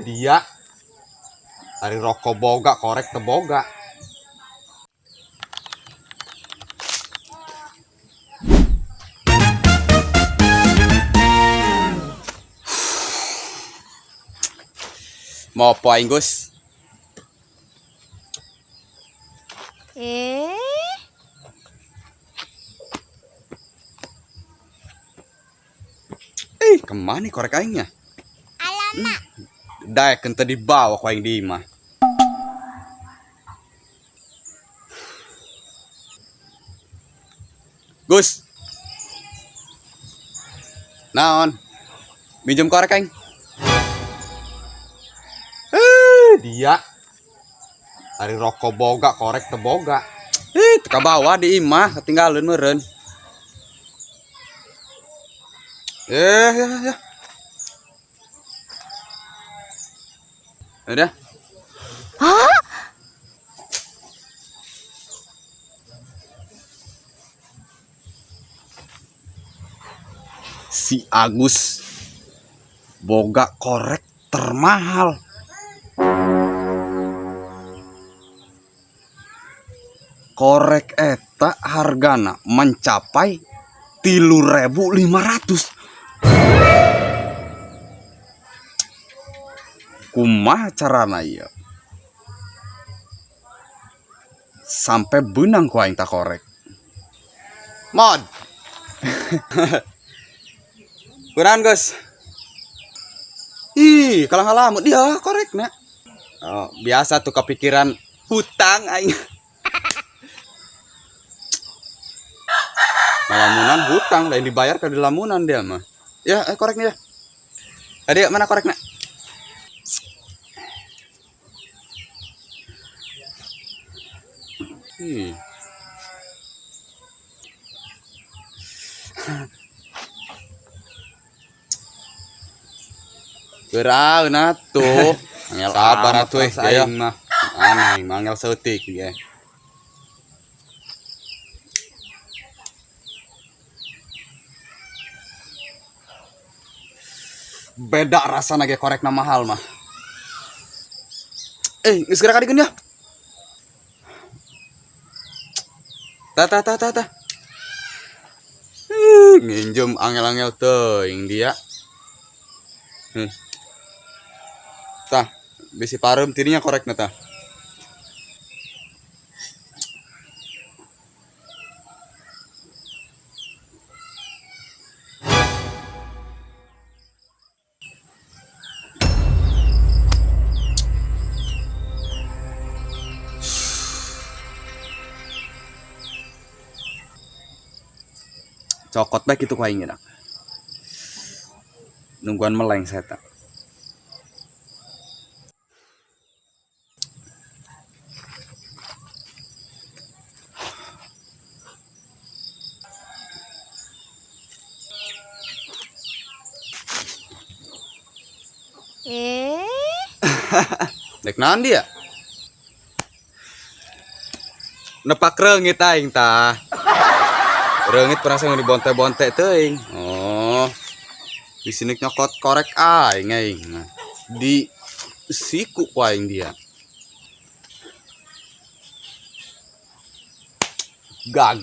Dia hari rokok boga korek teboga. Mau apa aing Gus? Kemana nih korek aingnya? Alamak. Daek kente dibawa ku aing di imah. Gus. Naon? Minjem korek aing. Dia hari rokok boga korek teboga. Teka bawa di imah ketinggalan meureun. Ya. Udah. Hah? Si Agus boga korek termahal. Korek eta hargana mencapai 3.500. Kumaha carana ieu? Sampai benang ku aing tak korek. Mod. Kunaon, Gus? Ih, kalang halamut dia korekna. Oh, biasa tuh kepikiran hutang aing. Lamunan hutang lain dibayar ke di lamunan dia mah. Ya, koreknya ya. Adik, mana koreknya? Gerau na tuh. Sabar atuh saya mah. Aneh, mangel seutik ya. Beda rasa nage korek na mahal mah. Geus gerak adikeun ya. Tah. Nginjem angel-angel teuing dia. Tah, bisi pareum tirinya korekna tah. Cokot baik itu ku aing dak. Nungguan meleng saya tak. Dek naon dia? Nepak reungit aing tah. Reungit pernah saya dibonte-bonte teuing. Oh. Di sini nyokot korek aing. Di siku ku aing dia. Gag.